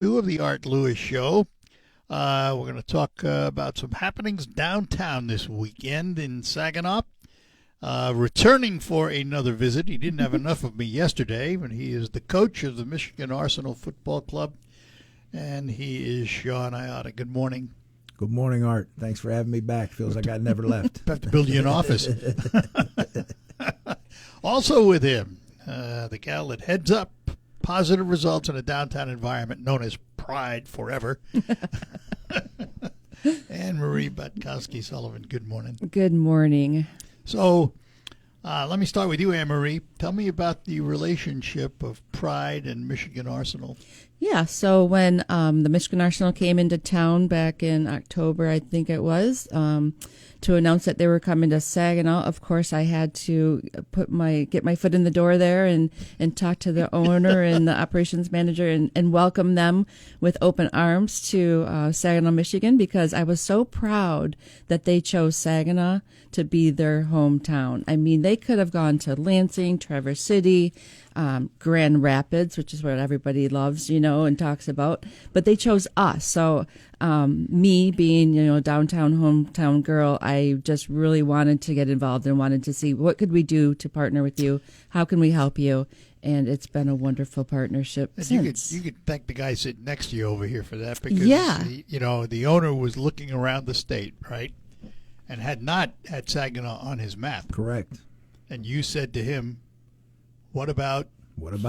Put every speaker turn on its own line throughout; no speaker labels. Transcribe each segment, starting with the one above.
Two of the Art Lewis Show. We're going to talk about some happenings downtown this weekend in Saginaw. Returning for another visit. He didn't have enough of me yesterday, but he is the coach of the Michigan Arsenal Football Club, and he is Sean Iata. Good morning.
Good morning, Art. Thanks for having me back. Feels like I never left.
Have to build you an office. Also with him, the gal that heads up positive results in a downtown environment known as Pride Forever. Anne Marie Batkowski Sullivan. Good morning.
Good morning.
So let me start with you, Anne Marie. Tell me about the relationship of Pride and Michigan Arsenal.
Yeah, so when the Michigan Arsenal came into town back in October, I think it was, to announce that they were coming to Saginaw, of course, I had to get my foot in the door there and talk to the owner and the operations manager and welcome them with open arms to Saginaw, Michigan, because I was so proud that they chose Saginaw to be their hometown. I mean, they could have gone to Lansing, Traverse City, Grand Rapids, which is what everybody loves, and talks about. But they chose us. So me being, a downtown hometown girl, I just really wanted to get involved and wanted to see what could we do to partner with you? How can we help you? And it's been a wonderful partnership since.
You could thank the guy sitting next to you over here for that because, the owner was looking around the state, right? And had not had Saginaw on his map.
Correct.
And you said to him, What about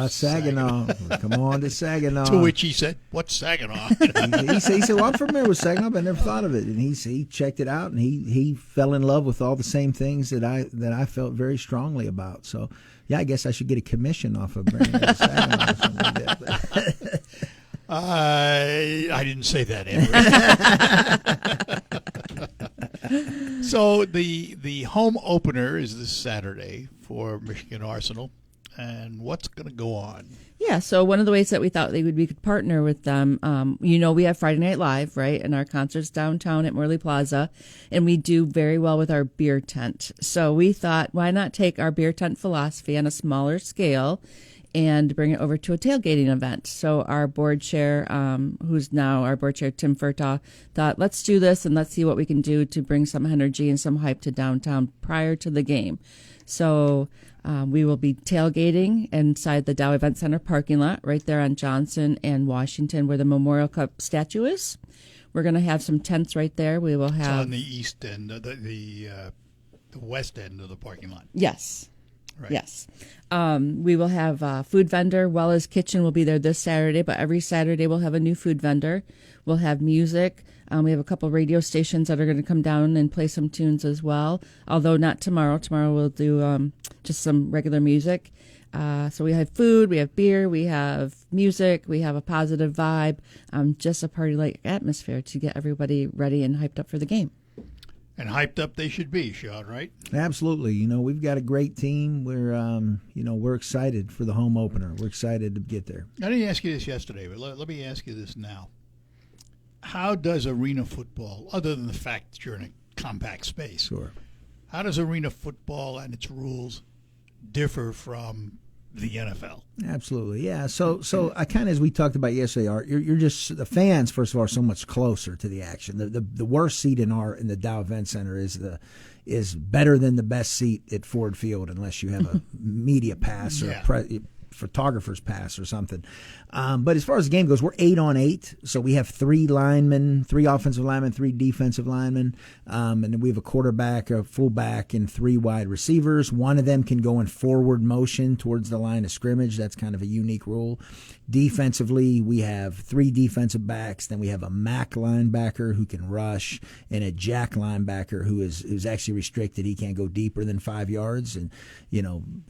Saginaw? Come on to Saginaw.
To which he said, "What's Saginaw?"
he said, "Well, I'm familiar with Saginaw, but I never thought of it." And he checked it out, and he fell in love with all the same things that I felt very strongly about. So, yeah, I guess I should get a commission off of bringing it to Saginaw or something like that.
I didn't say that, Andrew. So the home opener is this Saturday for Michigan Arsenal. And what's going to go on?
Yeah, so one of the ways that we thought we could partner with them, we have Friday Night Live, right, and our concerts downtown at Morley Plaza, and we do very well with our beer tent. So we thought, why not take our beer tent philosophy on a smaller scale and bring it over to a tailgating event? So our board chair, who's now our board chair, Tim Furtaw, thought, let's do this and let's see what we can do to bring some energy and some hype to downtown prior to the game. So we will be tailgating inside the Dow Event Center parking lot right there on Johnson and Washington where the Memorial Cup statue is. We're going to have some tents right there. We will have...
It's on the east end, the west end of the parking lot.
Yes.
Right.
Yes. We will have a food vendor. Wella's Kitchen will be there this Saturday, but every Saturday we'll have a new food vendor. We'll have music. We have a couple radio stations that are going to come down and play some tunes as well, although not tomorrow. Tomorrow we'll do just some regular music. So we have food, we have beer, we have music, we have a positive vibe, just a party-like atmosphere to get everybody ready and hyped up for the game.
And hyped up they should be, Sean, right?
Absolutely. We've got a great team. We're excited for the home opener. We're excited to get there.
I didn't ask you this yesterday, but let me ask you this now. How does arena football, other than the fact that you're in a compact space,
Sure.
How does arena football and its rules differ from the NFL?
Absolutely, yeah. So I kind of, as we talked about yesterday, Art, you're just the fans. First of all, are so much closer to the action. The worst seat in the Dow Event Center is better than the best seat at Ford Field, unless you have a media pass or photographer's pass or something. But as far as the game goes, we're 8-on-8. So we have 3 linemen, 3 offensive linemen, 3 defensive linemen. And then we have a quarterback, a fullback, and 3 wide receivers. One of them can go in forward motion towards the line of scrimmage. That's kind of a unique rule. Defensively, we have 3 defensive backs. Then we have a MAC linebacker who can rush and a jack linebacker who's actually restricted. He can't go deeper than 5 yards. And,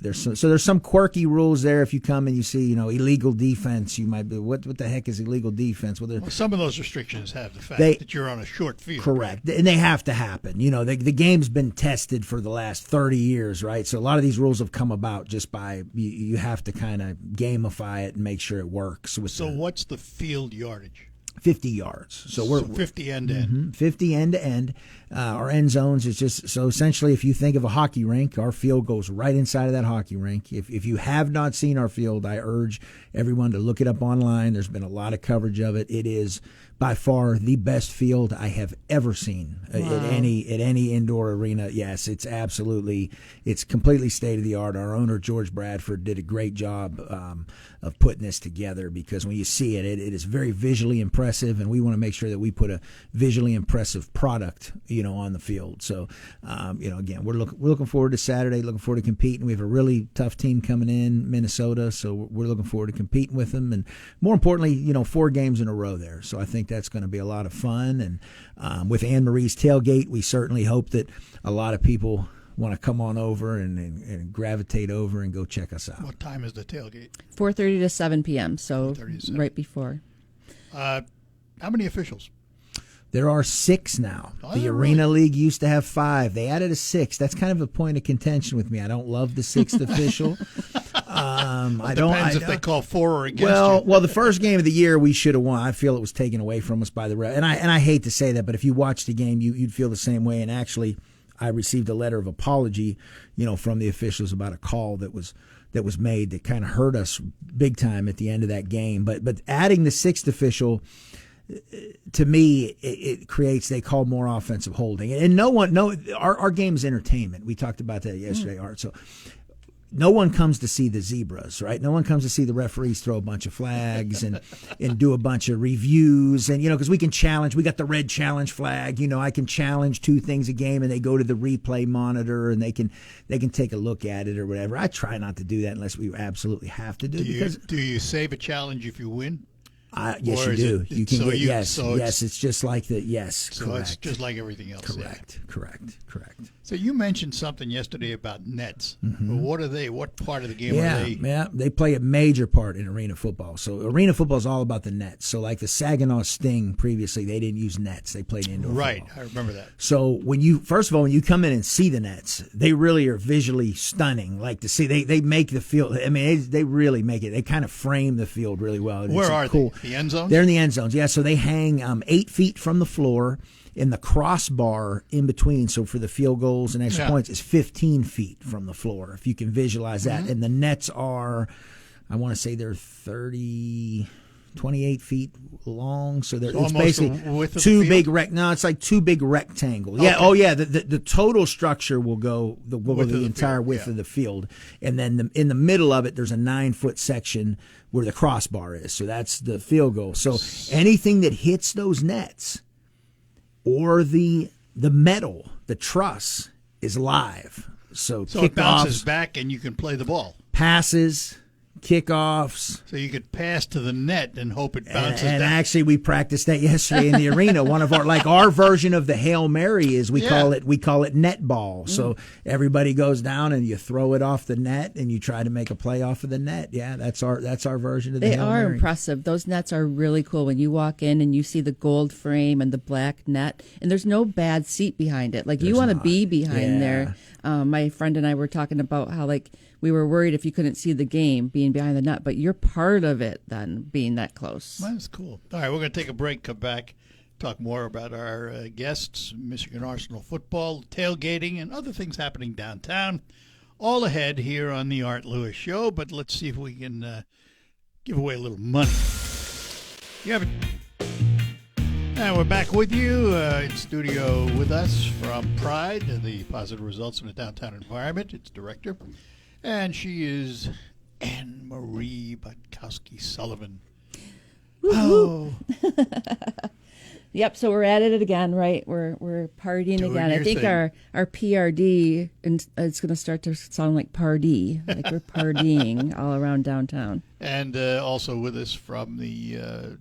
there's some quirky rules there. If you come and you see, illegal defense, you might be, what the heck is illegal defense?
Well, some of those restrictions have the fact that you're on a short field.
Correct. Right? And they have to happen. The game's been tested for the last 30 years, right? So a lot of these rules have come about just by, you have to kind of gamify it and make sure it works.
So what's the field yardage?
50 yards. So we're
50 end to end.
50 end to end. Our end zones is just so essentially, if you think of a hockey rink, our field goes right inside of that hockey rink. If you have not seen our field, I urge everyone to look it up online. There's been a lot of coverage of it. It is by far the best field I have ever seen at any indoor arena. Yes, it's completely state of the art. Our owner George Bradford did a great job of putting this together, because when you see it is very visually impressive, and we want to make sure that we put a visually impressive product, on the field. So, again, we're looking forward to Saturday. Looking forward to competing. We have a really tough team coming in, Minnesota. So we're looking forward to competing with them, and more importantly, 4 games in a row there. So I think that's going to be a lot of fun. And with Anne Marie's tailgate, we certainly hope that a lot of people want to come on over and gravitate over and go check us out.
What time is the tailgate?
4:30 to 7 p.m. So
4:30 to 7.
right before.
How many officials?
There are 6 now.
Oh,
The
really?
Arena League used to have 5. They added a 6th. That's kind of a point of contention with me. I don't love the 6th official.
Depends if they call for or against you.
Well, the first game of the year we should have won. I feel it was taken away from us by the ref. And I hate to say that, but if you watched the game, you'd feel the same way. And actually, I received a letter of apology, from the officials about a call that was made that kind of hurt us big time at the end of that game. But adding the 6th official, to me, it creates, they call more offensive holding. And our game's entertainment. We talked about that yesterday, Art. So no one comes to see the zebras, right? No one comes to see the referees throw a bunch of flags and do a bunch of reviews. And, because we can challenge. We got the red challenge flag. I can challenge 2 things a game, and they go to the replay monitor, and they can take a look at it or whatever. I try not to do that unless we absolutely have to do it.
Do you save a challenge if you win?
Yes,
Or
you
is
do.
it-
You can
so
get
you-
yes.
so
Yes, it's just like the
So
correct.
it's just like everything else. yeah.
Correct.
So you mentioned something yesterday about nets. What are they? What part of the game are they?
Yeah, they play a major part in arena football. So arena football is all about the nets. So like the Saginaw Sting previously, they didn't use nets. They played indoor
Right,
football.
I remember that.
So when you come in and see the nets, they really are visually stunning. Like to see, they make the field. I mean, they really make it. They kind of frame the field really well.
Where are
cool.
they? The end zones?
They're in the end zones. Yeah, so they hang 8 feet from the floor, in the crossbar in between. So for the field goals and extra points, is 15 feet from the floor, if you can visualize that. And the nets are, I want to say they're 28 feet long. So they're,
So
it's
almost the
basically
width of the
2
field?
big it's like 2 big rectangles. Yeah.
Okay.
Oh yeah. The total structure will go the
Width of the
entire
field,
width
yeah.
of the field, and then in the middle of it, there's a 9-foot section where the crossbar is. So that's the field goal. So anything that hits those nets or the metal, the truss, is live. So
it bounces
kickoffs,
back and you can play the ball.
passes, kickoffs.
So you could pass to the net and hope it bounces
And
down.
actually, we practiced that yesterday in the arena. One of our version of the Hail Mary is we call it net ball. So everybody goes down and you throw it off the net and you try to make a play off of the net. Yeah, that's our version of the
They
Hail
are
Mary.
impressive. Those nets are really cool when you walk in and you see the gold frame and the black net, and there's no bad seat behind it. Like, you want to be behind there. My friend and I were talking about how, like, we were worried if you couldn't see the game being behind the net, but you're part of it then, being that close.
Well, that's cool. All right, we're going to take a break, come back, talk more about our guests, Michigan Arsenal football, tailgating, and other things happening downtown. All ahead here on the Art Lewis Show, but let's see if we can give away a little money. You have it. And we're back with you in studio with us from Pride, the Positive Results in the Downtown Environment. Its director. And she is Anne Marie Butkowski Sullivan. Oh,
Yep, so we're at it again, right? We're partying
Doing
again. I
your
think
thing.
our PRD, and it's going to start to sound like party, like we're partying all around downtown.
and also with us from the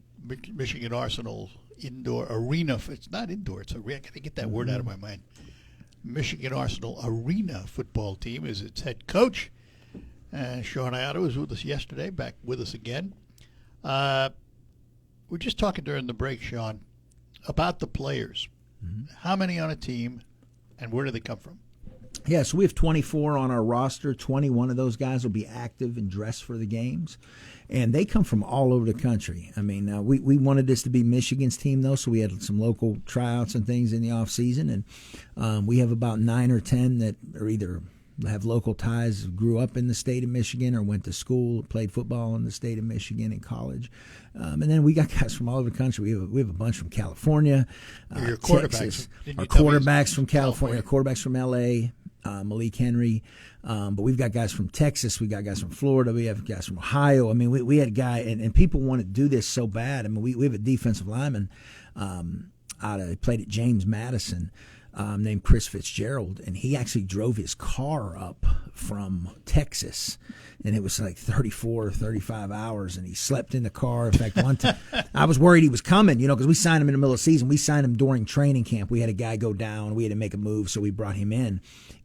Michigan Arsenal indoor arena. It's not indoor. It's arena. I got to get that word out of my mind. Michigan Arsenal arena football team is its head coach. Sean Iotto was with us yesterday, back with us again. We're just talking during the break, Sean, about the players. How many on a team, and where do they come from?
Yeah, so we have 24 on our roster. 21 of those guys will be active and dressed for the games. And they come from all over the country. I mean, we wanted this to be Michigan's team, though, so we had some local tryouts and things in the offseason. And we have about 9 or 10 that are either have local ties, grew up in the state of Michigan or went to school, played football in the state of Michigan in college. And then we got guys from all over the country. We have a bunch from California,
Your
Texas. Our quarterbacks from California, our quarterbacks from L.A., Malik Henry. But we've got guys from Texas. We got guys from Florida. We have guys from Ohio. I mean, we had a guy, and people want to do this so bad. I mean, we have a defensive lineman played at James Madison, named Chris Fitzgerald, and he actually drove his car up from Texas, and it was like 34 or 35 hours, and he slept in the car. In fact, one time I was worried he was coming, because we signed him in the middle of the season. We signed him during training camp. We had a guy go down. We had to make a move, so we brought him in.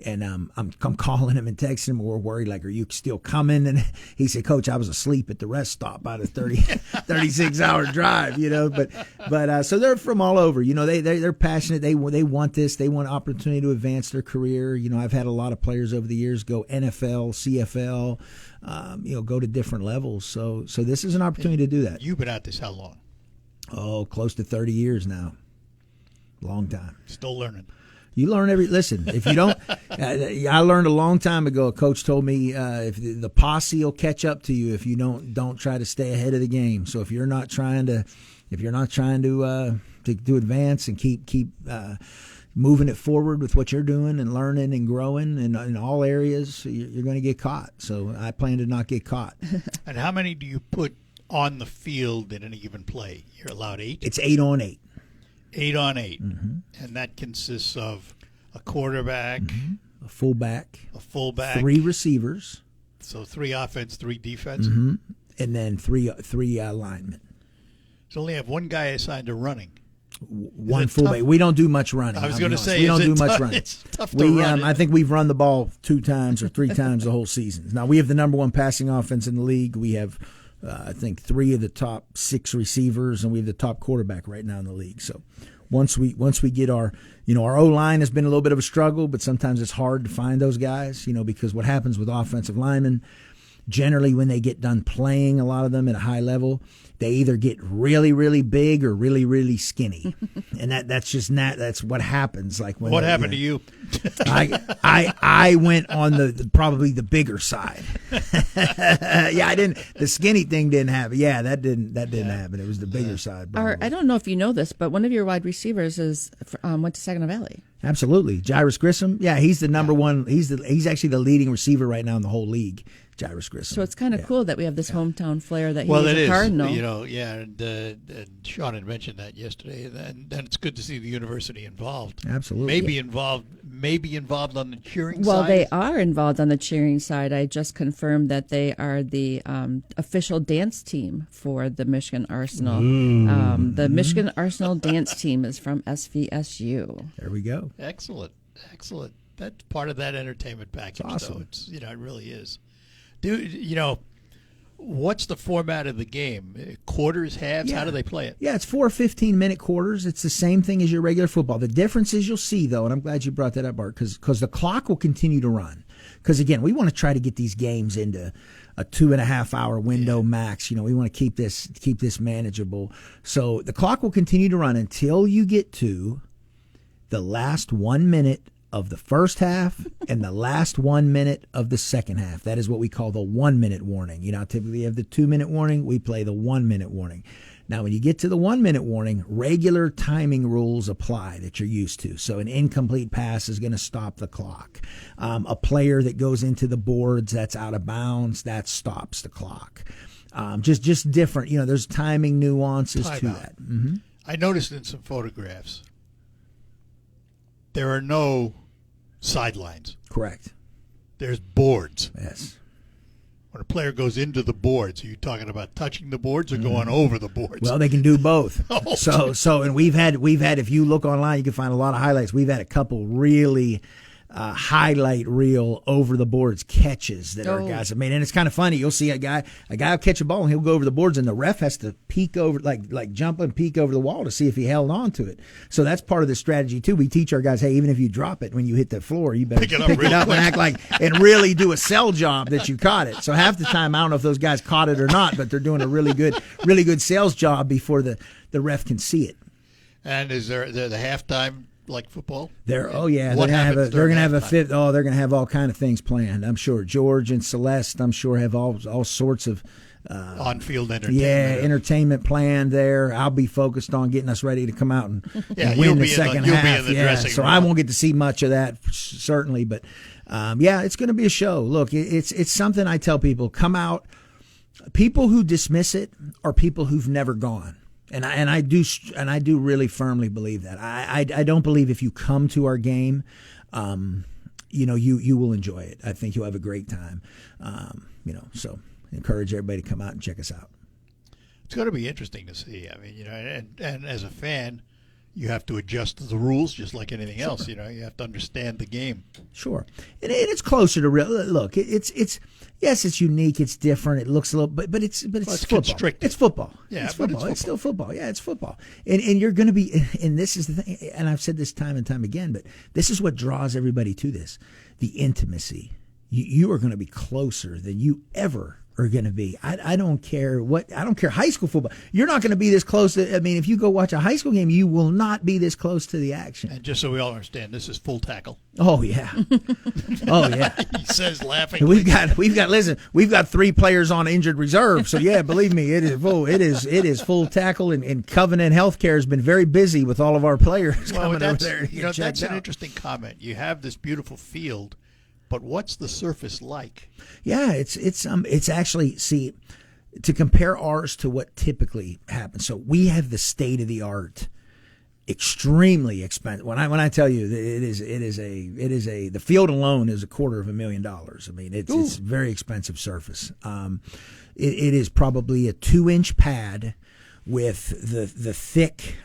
And I'm calling him and texting him. We're worried, like, are you still coming? And he said, Coach, I was asleep at the rest stop by the 36-hour drive, But so they're from all over. They're passionate. They want this. They want opportunity to advance their career. I've had a lot of players over the years go NFL, CFL, go to different levels. So this is an opportunity to do that.
You've been at this how long?
Oh, close to 30 years now. Long time.
Still learning.
You learn listen, if you don't, I learned a long time ago, a coach told me, if the posse will catch up to you if you don't try to stay ahead of the game. So if you're not trying to advance and keep moving it forward with what you're doing and learning and growing in all areas, you're going to get caught. So I plan to not get caught.
And how many do you put on the field in any given play? You're allowed 8?
It's 8 on 8.
8 on 8.
Mm-hmm.
And that consists of a quarterback,
a fullback, 3 receivers.
So 3 offense, 3 defense.
Mm-hmm. And then three linemen.
So only have one guy assigned to running.
One fullback. We don't do much running.
I was going to say,
we don't do much running.
It's tough to run.
I think we've run the ball 2 times or 3 times the whole season. Now, we have the number 1 passing offense in the league. We have, I think, 3 of the top 6 receivers, and we have the top quarterback right now in the league. So once we get our O-line has been a little bit of a struggle, but sometimes it's hard to find those guys, because what happens with offensive linemen, generally when they get done playing, a lot of them at a high level, they either get really, really big or really, really skinny, and that's what happens. Like when
what happened to you?
I went on the probably the bigger side. Yeah, I didn't. The skinny thing didn't happen. Yeah, that didn't happen. It was the bigger side.
I don't know if you know this, but one of your wide receivers went to Saginaw Valley.
Absolutely, Jairus Grissom. Yeah, he's the number 1. He's actually the leading receiver right now in the whole league. Jairus Grissom.
So it's kind of cool that we have this hometown flair that he's
a
Cardinal.
And Sean had mentioned that yesterday, and it's good to see the university involved.
Absolutely.
Maybe involved on the cheering side.
Well, they are involved on the cheering side. I just confirmed that they are the official dance team for the Michigan Arsenal. The Michigan Arsenal dance team is from SVSU.
There we go.
Excellent. That's part of that entertainment package.
It's awesome.
So it's it really is. What's the format of the game? Quarters, halves?
Yeah.
How do they play it?
Yeah, it's 4 15-minute quarters. It's the same thing as your regular football. The difference is you'll see, though, and I'm glad you brought that up, Bart, because the clock will continue to run. Because, again, we want to try to get these games into a 2.5-hour window max. We want to keep this manageable. So the clock will continue to run until you get to the last 1 minute of the first half and the last 1 minute of the second half. That is what we call the 1 minute warning. Typically you have the 2 minute warning. We play the 1 minute warning. Now, when you get to the 1 minute warning, regular timing rules apply that you're used to. So an incomplete pass is going to stop the clock. A player that goes into the boards that's out of bounds, that stops the clock. Just different. There's timing nuances to that. Mm-hmm.
I noticed in some photographs there are no sidelines.
Correct.
There's boards.
Yes.
When a player goes into the boards, are you talking about touching the boards or going over the boards?
Well, they can do both.
Oh.
So, and we've had. If you look online, you can find a lot of highlights. We've had a couple really highlight reel over the boards catches that our
Oh.
guys have made. And it's kind of funny. You'll see a guy will catch a ball and he'll go over the boards and the ref has to peek over, like jump and peek over the wall to see if he held on to it. So that's part of the strategy too. We teach our guys, hey, even if you drop it when you hit the floor, you better
Pick it up
pick
real
it up
quick.
and act like, and really do a sell job that you caught it. So half the time, I don't know if those guys caught it or not, but they're doing a really good sales job before the ref can see it.
And is there the halftime like football?
They're
What
they're gonna
happens during
have a
halftime?
fifth. Oh, they're gonna have all kind of things planned. I'm sure George and Celeste. I'm sure have all sorts of
On-field entertainment.
entertainment planned there. I'll be focused on getting us ready to come out and,
Yeah,
and
you'll
win the
be in the-
second
you'll be
half.
in the dressing
so
room.
I won't get to see much of that certainly, but it's going to be a show. Look, it's something I tell people: come out. People who dismiss it are people who've never gone. And I do really firmly believe that. I don't believe if you come to our game, you will enjoy it. I think you'll have a great time. So encourage everybody to come out and check us out.
It's going to be interesting to see. I mean, and as a fan, you have to adjust to the rules just like anything else. You have to understand the game.
Sure, and it's closer to real. Look, it's yes, it's unique, it's different, it looks a little, but it's
it's
football.
constricted.
It's football.
Yeah,
it's
but
football.
it's
It's still football. Yeah, it's football. And you're going to be, and this is the thing, and I've said this time and time again, but this is what draws everybody to this: the intimacy. You are going to be closer than you ever are going to be. I don't care high school football. You're not going to be this close to, if you go watch a high school game, you will not be this close to the action.
And just so we all understand, this is full tackle.
Oh yeah. Oh yeah.
He says laughing.
We've got 3 players on injured reserve. So yeah, believe me, it is full tackle, and Covenant Healthcare has been very busy with all of our players coming over there to get checked
that's an
out.
interesting comment. You have this beautiful field, but what's the surface like?
Yeah, it's actually, see, to compare ours to what typically happens. So we have the state of the art, extremely expensive. When I tell you that it is a the field alone is $250,000. I mean, it's very expensive surface. It is probably a 2-inch pad with the thick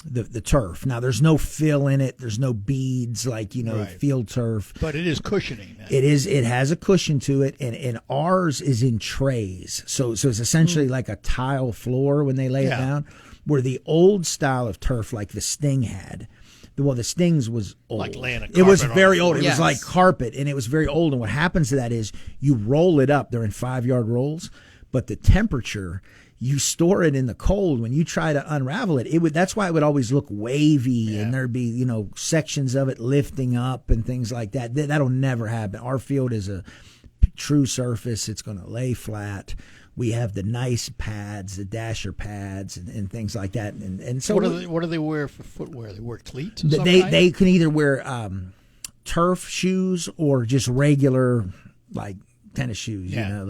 the turf. Now there's no fill in it. There's no beads like
Right.
field turf.
But it is cushioning. Now.
It has a cushion to it, and ours is in trays. So it's essentially like a tile floor when they lay it
Yeah.
down. Where the old style of turf, like the Sting had, the Stings was old.
Like laying a
it was
carpet on
very
the
old.
floor.
It
Yes.
was like carpet, and it was very old. And what happens to that is you roll it up. They're in 5-yard rolls, but the temperature, you store it in the cold. When you try to unravel it, that's why it would always look wavy, and there'd be sections of it lifting up and things like that. That'll never happen. Our field is a true surface. It's going to lay flat. We have the nice pads, the dasher pads, and things like that. And so
What do they wear for footwear? They wear cleats. Of some
they
kind?
they can either wear turf shoes or just regular like tennis shoes.
Yeah.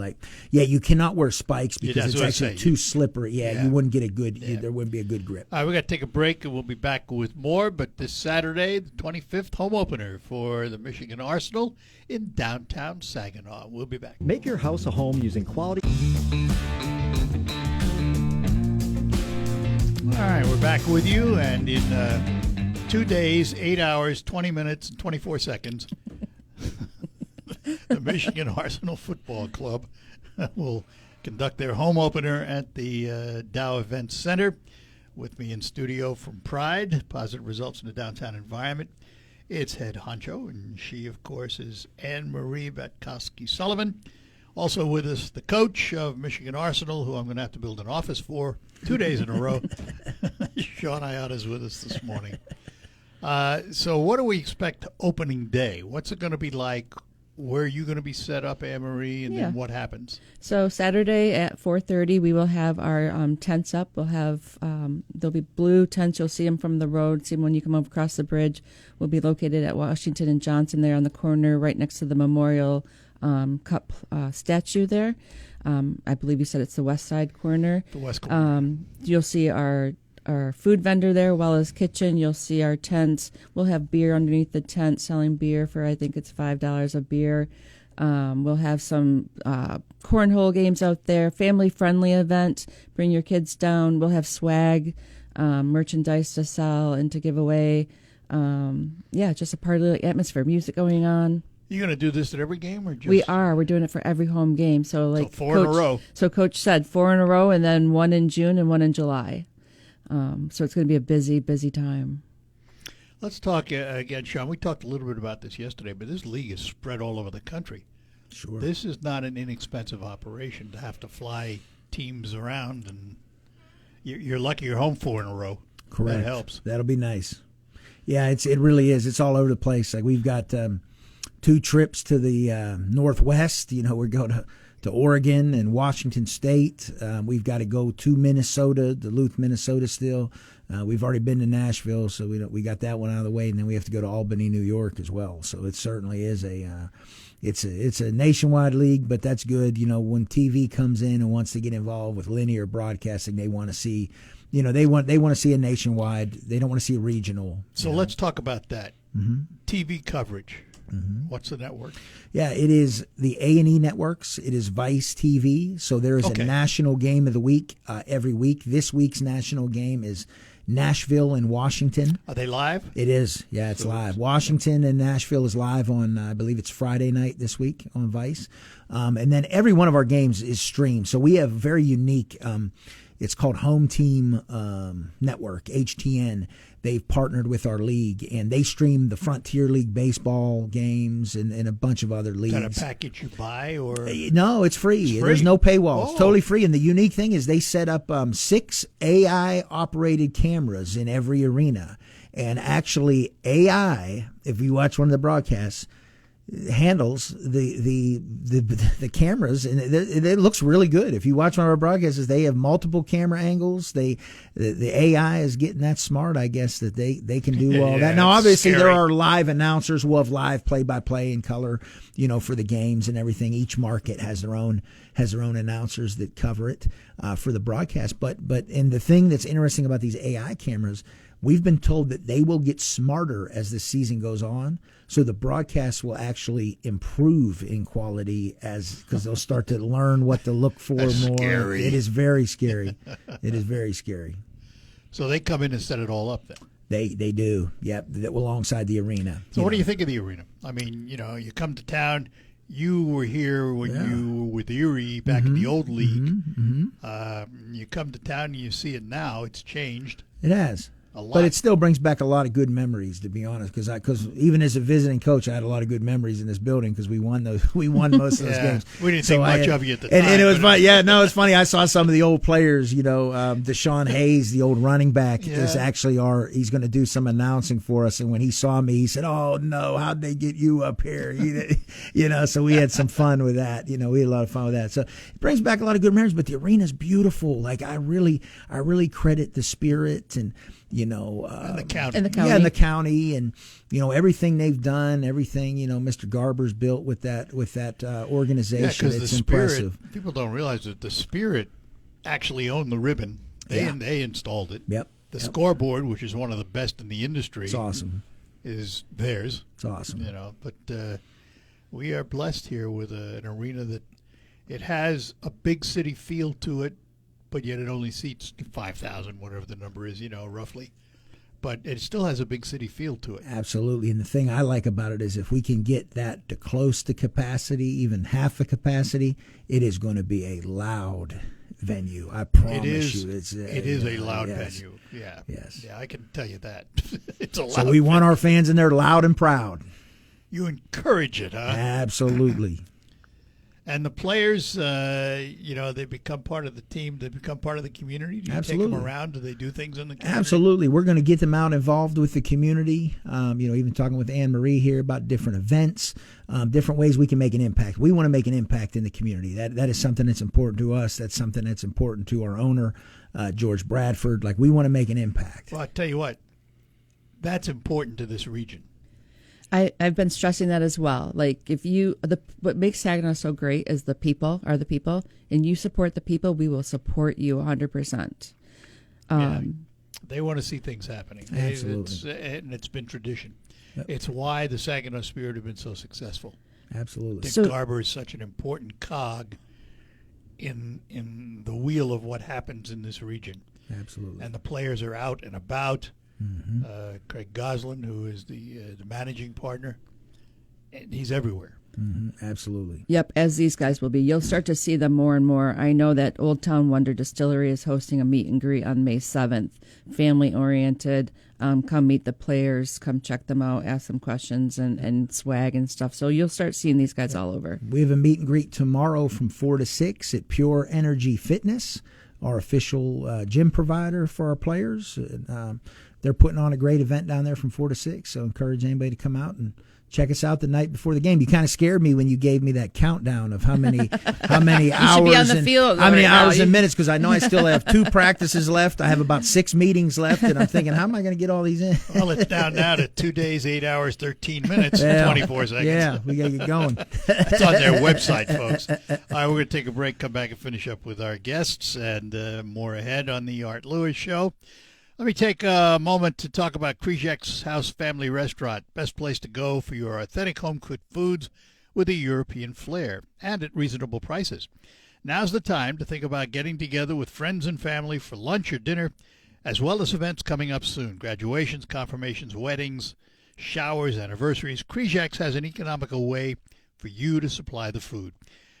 You cannot wear spikes because
that's
it's
what I
actually
say.
too slippery.
Yeah.
You wouldn't get a good.
Yeah.
There wouldn't be a good grip.
All right, we got to take a break, and we'll be back with more. But this Saturday, the 25th home opener for the Michigan Arsenal in downtown Saginaw. We'll be back.
Make your house a home using quality.
All right, we're back with you, and in 2 days, 8 hours, 20 minutes, and 24 seconds, the Michigan Arsenal Football Club will conduct their home opener at the Dow Events Center. With me in studio from Pride, Positive Results in the Downtown Environment, it's head honcho, and she, of course, is Anne-Marie Batkowski-Sullivan. Also with us, the coach of Michigan Arsenal, who I'm going to have to build an office for 2 days in a row. Sean Ayat is with us this morning. So what do we expect opening day? What's it going to be like? Where are you going to be set up, Anne-Marie, and
Yeah.
then what happens?
So Saturday at 4:30, we will have our tents up. We'll have there'll be blue tents. You'll see them from the road. See them when you come across the bridge. We'll be located at Washington and Johnson there on the corner, right next to the Memorial Cup statue there. I believe you said it's the west side corner.
The West Corner.
You'll see our food vendor there, well as kitchen. You'll see our tents. We'll have beer underneath the tent, selling beer for, I think it's $5 a beer. We'll have some cornhole games out there, family-friendly event. Bring your kids down. We'll have swag, merchandise to sell and to give away. Yeah, just a party atmosphere, music going on.
You going to do this at every game or just?
We are. We're doing it for every home game. So like
four in a row.
So Coach said 4 in a row, and then 1 in June and 1 in July. So it's going to be a busy, busy time.
Let's talk again, Sean. We talked a little bit about this yesterday, but this league is spread all over the country.
Sure.
This is not an inexpensive operation to have to fly teams around, and you're lucky you're home 4 in a row.
Correct.
That helps.
That'll be nice. Yeah, it really is. It's all over the place. Like we've got 2 trips to the Northwest. You know, we go to Oregon and Washington State. We've got to go to Minnesota, Duluth, Minnesota still. We've already been to Nashville, so we got that one out of the way, and then we have to go to Albany, New York as well. So it certainly is it's a nationwide league, but that's good. You know, when TV comes in and wants to get involved with linear broadcasting, they want to see, you know, they want to see a nationwide. They don't want to see a regional.
So let's talk about that.
Mm-hmm.
TV coverage. Mm-hmm. What's the network?
Yeah, it is the A&E networks. It is Vice TV. So there is a national game of the week every week. This week's national game is Nashville and Washington.
Are they live?
It is. Yeah, it's live. Washington and Nashville is live on, I believe it's Friday night this week on Vice. And then every one of our games is streamed. So we have very unique, it's called Home Team Network, HTN. They've partnered with our league, and they stream the Frontier League baseball games and a bunch of other leagues.
Kind of package you buy, or
no, it's free.
It's free.
There's no paywall. It's totally free. And the unique thing is they set up 6 AI-operated cameras in every arena, and actually AI, if you watch one of the broadcasts, handles the cameras, and it looks really good. If you watch one of our broadcasts, they have multiple camera angles. The AI is getting that smart, I guess, that they can do all that. Now, obviously, there are live announcers. We'll have live play-by-play in color, you know, for the games and everything. Each market has their own announcers that cover it for the broadcast. But and the thing that's interesting about these AI cameras, we've been told that they will get smarter as the season goes on. So the broadcast will actually improve in quality because they'll start to learn what to look for more.
Scary.
It is very scary. It is very scary.
So they come in and set it all up then.
They do. Yep. Alongside the arena.
So what do you think of the arena? I mean, you know, you come to town. You were here when you were with Erie back in the old league. You come to town and you see it now. It's changed.
It has.
A lot.
But it still brings back a lot of good memories, to be honest. Because even as a visiting coach, I had a lot of good memories in this building because we won most of those games.
We didn't think much of you at the
time. And it was
funny.
Yeah, no, it's funny. I saw some of the old players. You know, Deshaun Hayes, the old running back, is actually he's going to do some announcing for us. And when he saw me, he said, "Oh no, how'd they get you up here?" You know, so we had some fun with that. You know, we had a lot of fun with that. So it brings back a lot of good memories. But the arena's beautiful. Like I really credit the spirit and. You know,
and the county.
Yeah, and the county, and you know everything they've done, everything you know, Mr. Garber's built with that organization.
Yeah,
it's
the
impressive.
Spirit, people don't realize that the Spirit actually owned the ribbon. They installed it.
Yep.
The scoreboard, which is one of the best in the industry,
it's awesome.
Is theirs.
It's awesome.
You know, but we are blessed here with an arena that it has a big city feel to it. But yet it only seats 5,000, whatever the number is, you know, roughly. But it still has a big city feel to it.
Absolutely. And the thing I like about it is if we can get that to close to capacity, even half the capacity, it is going to be a loud venue. I promise you.
It is a loud venue. Yeah.
Yes.
Yeah, I can tell you that. It's a loud
So we want our fans in there loud and proud.
You encourage it, huh?
Absolutely.
And the players, you know, they become part of the team. They become part of the community. Do you take them around? Do they do things in the community?
Absolutely. We're going to get them out involved with the community. You know, even talking with Anne Marie here about different events, different ways we can make an impact. We want to make an impact in the community. That is something that's important to us. That's something that's important to our owner, George Bradford. Like, we want to make an impact.
Well, I tell you what, that's important to this region.
I've been stressing that as well. Like what makes Saginaw so great is the people, and you support the people, we will support you 100%.
They want to see things happening.
Absolutely.
And it's been tradition.
Yep.
It's why the Saginaw Spirit have been so successful.
Absolutely.
Dick Garber is such an important cog in the wheel of what happens in this region.
Absolutely.
And the players are out and about. Craig Goslin, who is the managing partner, and he's everywhere.
Absolutely.
Yep, as these guys will be. You'll start to see them more and more. I know that Old Town Wonder Distillery is hosting a meet and greet on May 7th. Family oriented. Come meet the players, come check them out, ask them questions and swag and stuff. So you'll start seeing these guys all over.
We have a meet and greet tomorrow from 4 to 6 at Pure Energy Fitness, our official gym provider for our players. They're putting on a great event down there from 4 to 6, so encourage anybody to come out and check us out the night before the game. You kind of scared me when you gave me that countdown of how many hours
be on the field
how many
right
hours
now.
and minutes, because I know I still have 2 practices left. I have about 6 meetings left, and I'm thinking, how am I going to get all these in?
Well, it's down now to 2 days, 8 hours, 13 minutes,
Yeah.
24 seconds.
Yeah, we got to get going.
It's on their website, folks. All right, we're going to take a break, come back and finish up with our guests, and more ahead on the Art Lewis Show. Let me take a moment to talk about Krizak's House Family Restaurant, best place to go for your authentic home-cooked foods with a European flair and at reasonable prices. Now's the time to think about getting together with friends and family for lunch or dinner, as well as events coming up soon. Graduations, confirmations, weddings, showers, anniversaries. Krizak's has an economical way for you to supply the food.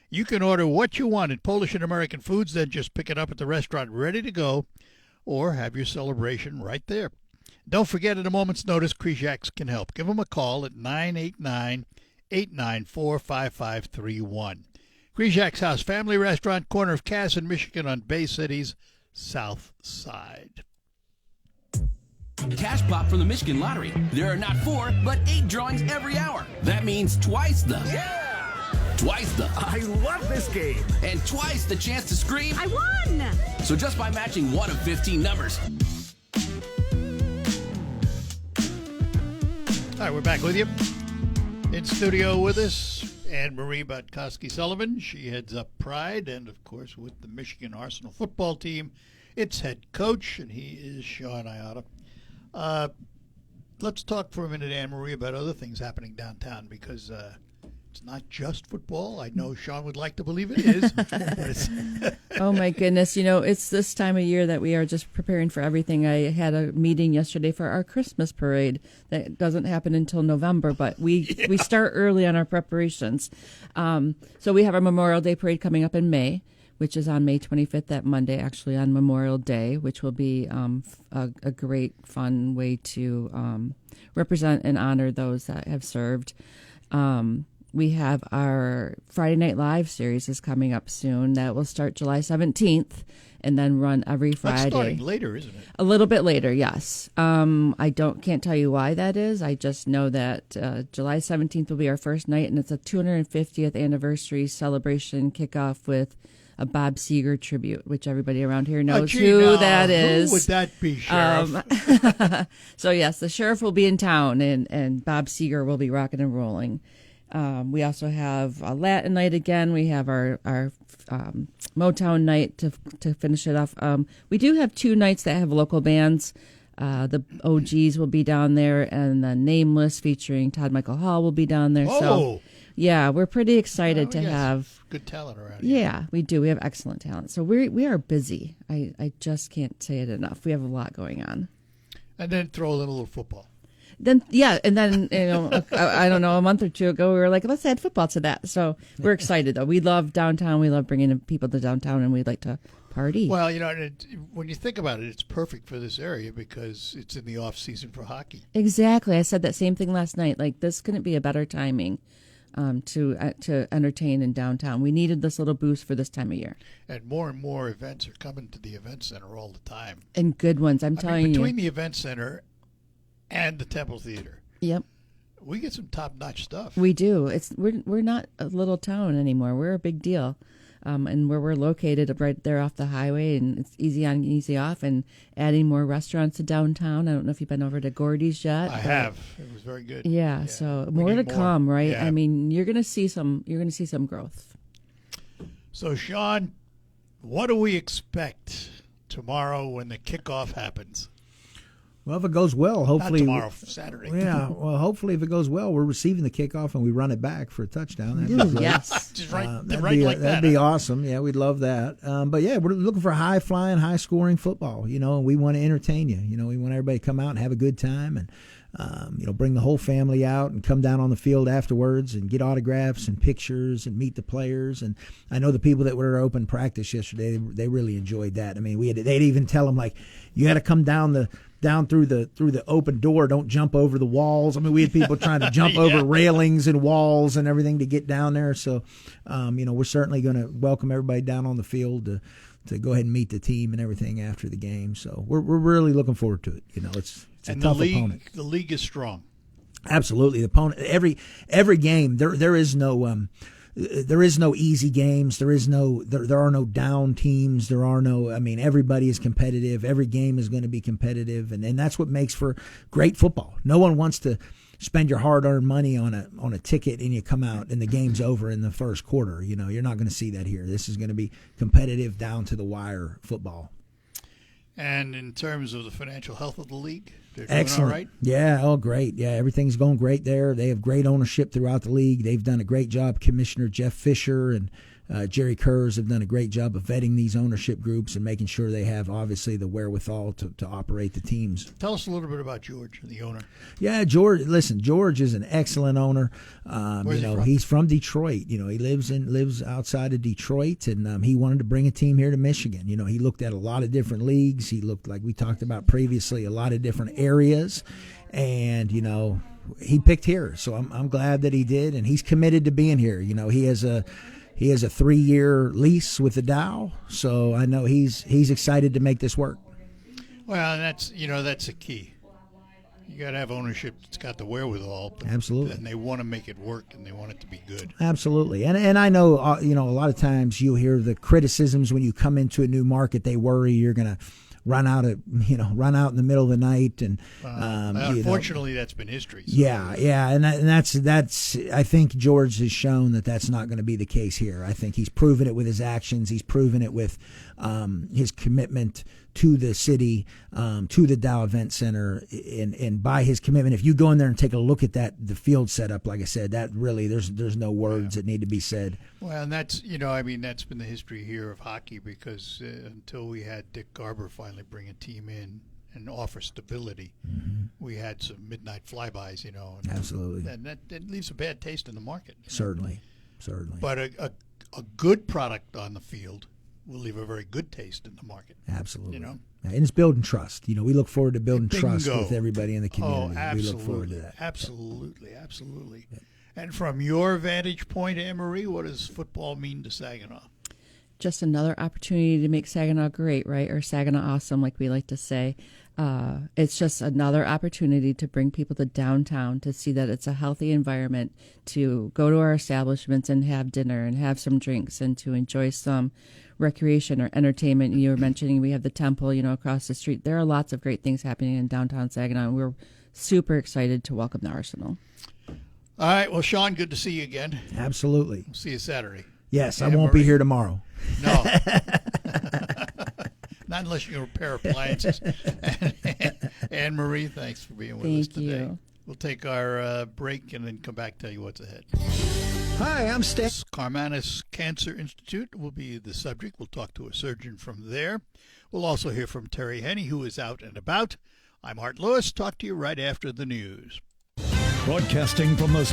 You can order what you want in Polish and American foods, then just pick it up at the restaurant ready to go, or have your celebration right there. Don't forget, at a moment's notice, Krizak's can help. Give them a call at 989-894-5531. Krizak's House Family Restaurant, corner of Cass and Michigan on Bay City's South Side.
Cash pop from the Michigan Lottery. There are not 4, but 8 drawings every hour. That means twice the.
Yeah!
Twice the.
I love this game.
And twice the chance to scream.
I won!
So just by matching one of 15 numbers.
All right, we're back with you. In studio with us, Anne-Marie Batkowski-Sullivan. She heads up Pride and, of course, with the Michigan Arsenal football team, its head coach, and he is Sean Iota. Let's talk for a minute, Anne-Marie, about other things happening downtown, because it's not just football. I know Sean would like to believe it is. But it's
Oh, my goodness. You know, it's this time of year that we are just preparing for everything. I had a meeting yesterday for our Christmas parade that doesn't happen until November, but we start early on our preparations. So we have our Memorial Day parade coming up in May, which is on May 25th, that Monday, actually on Memorial Day, which will be a great, fun way to represent and honor those that have served. We have our Friday Night Live series is coming up soon. That will start July 17th and then run every Friday.
That's starting later, isn't it?
A little bit later, yes. I can't tell you why that is. I just know that July 17th will be our first night, and it's a 250th anniversary celebration kickoff with a Bob Seger tribute, which everybody around here knows who that is.
Who would that be, Sheriff?
So, yes, the sheriff will be in town, and Bob Seger will be rocking and rolling. We also have a Latin night again. We have our Motown night to finish it off. We do have 2 nights that have local bands. The OGs will be down there, and the Nameless featuring Todd Michael Hall will be down there.
Oh!
So, yeah, we're pretty excited to
We got
have.
good talent around here.
Yeah, we do. We have excellent talent. So we are busy. I just can't say it enough. We have a lot going on.
And then throw in a little football.
Then I don't know, a month or two ago we were like, let's add football to that. So we're excited though. We love downtown. We love bringing people to downtown, and we'd like to party.
Well, you know, when you think about it, it's perfect for this area because it's in the off season for hockey.
Exactly. I said that same thing last night. Like, this couldn't be a better timing to entertain in downtown. We needed this little boost for this time of year.
And more events are coming to the event center all the time.
And good ones, I'm telling you.
Between the event center and the Temple Theater,
Yep.
we get some top-notch stuff.
We do. We're not a little town anymore. We're a big deal. And where we're located right there off the highway, and it's easy on, easy off, and adding more restaurants to downtown. I don't know if you've been over to Gordy's yet.
I have. It was very good.
Yeah, so
We
more to
need
come, right?
Yeah.
I mean, you're going to see some growth.
So, Sean, what do we expect tomorrow when the kickoff happens?
Well, if it goes well, hopefully.
Not tomorrow, Saturday.
Yeah, well, hopefully if it goes well, we're receiving the kickoff and we run it back for a touchdown. That'd be great.
Yes.
Just right
That'd
like that.
That'd be awesome. Yeah, we'd love that. But yeah, we're looking for high-flying, high-scoring football. You know, and we want to entertain you. You know, we want everybody to come out and have a good time, and bring the whole family out and come down on the field afterwards and get autographs and pictures and meet the players. And I know the people that were at open practice yesterday, they really enjoyed that. I mean, they'd even tell them, like, you got to come down through the open door. Don't jump over the walls. I mean, we had people trying to jump over railings and walls and everything to get down there. So, we're certainly going to welcome everybody down on the field to go ahead and meet the team and everything after the game. So we're really looking forward to it. It's a tough opponent.
The league is strong.
Absolutely, the opponent. Every game there is no easy games. There are no down teams. Everybody is competitive. Every game is going to be competitive, and that's what makes for great football. No one wants to spend your hard-earned money on a ticket and you come out and the game's over in the first quarter. You're not going to see that here. This is going to be competitive, down to the wire football.
And in terms of the financial health of the league, they're doing
excellent.
all right?
Yeah, great. Yeah, everything's going great there. They have great ownership throughout the league. They've done a great job. Commissioner Jeff Fisher and Jerry Kurz have done a great job of vetting these ownership groups and making sure they have, obviously, the wherewithal to operate the teams.
Tell us a little bit about George, the owner.
Yeah, George. Listen, George is an excellent owner.
Where's he from?
He's from Detroit. He lives outside of Detroit, and he wanted to bring a team here to Michigan. He looked at a lot of different leagues. He looked, like we talked about previously, a lot of different areas, and he picked here. So I'm glad that he did, and he's committed to being here. He has a 3-year lease with the Dow, so I know he's excited to make this work.
Well, that's the key. You got to have ownership that's got the wherewithal.
Absolutely.
And they want to make it work, and they want it to be good.
Absolutely. And I know a lot of times you hear the criticisms when you come into a new market. They worry you're going to run out in the middle of the night, and
unfortunately, that's been history. So.
Yeah, and that's. I think George has shown that that's not going to be the case here. I think he's proven it with his actions. He's proven it with his commitment to the city, to the Dow Event Center, and by his commitment. If you go in there and take a look at the field setup, like I said, that really there's no words that need to be said.
Well, and that's that's been the history here of hockey, because until we had Dick Garber finally bring a team in and offer stability, we had some midnight flybys, and
Absolutely.
And that leaves a bad taste in the market.
Certainly.
But a good product on the field will leave a very good taste in the market.
Absolutely. And it's building trust. We look forward to building trust
Bingo.
with everybody in the community.
Oh, absolutely.
We look forward to that.
Absolutely. Yep. And from your vantage point, Anne-Marie, what does football mean to Saginaw?
Just another opportunity to make Saginaw great, right? Or Saginaw awesome, like we like to say. It's just another opportunity to bring people to downtown to see that it's a healthy environment, to go to our establishments and have dinner and have some drinks and to enjoy some recreation or entertainment. You were mentioning we have the temple, across the street. There are lots of great things happening in downtown Saginaw, and we're super excited to welcome the Arsenal.
All right. Well, Sean, good to see you again.
Absolutely.
We'll see you Saturday.
Yes, I won't be here tomorrow.
No. Not unless you repair appliances. Anne-Marie, thanks for being with us today.
You.
We'll take our break and then come back and tell you what's ahead.
Hi, I'm Stan.
Karmanos Cancer Institute will be the subject. We'll talk to a surgeon from there. We'll also hear from Terry Henney, who is out and about. I'm Art Lewis. Talk to you right after the news.
Broadcasting from the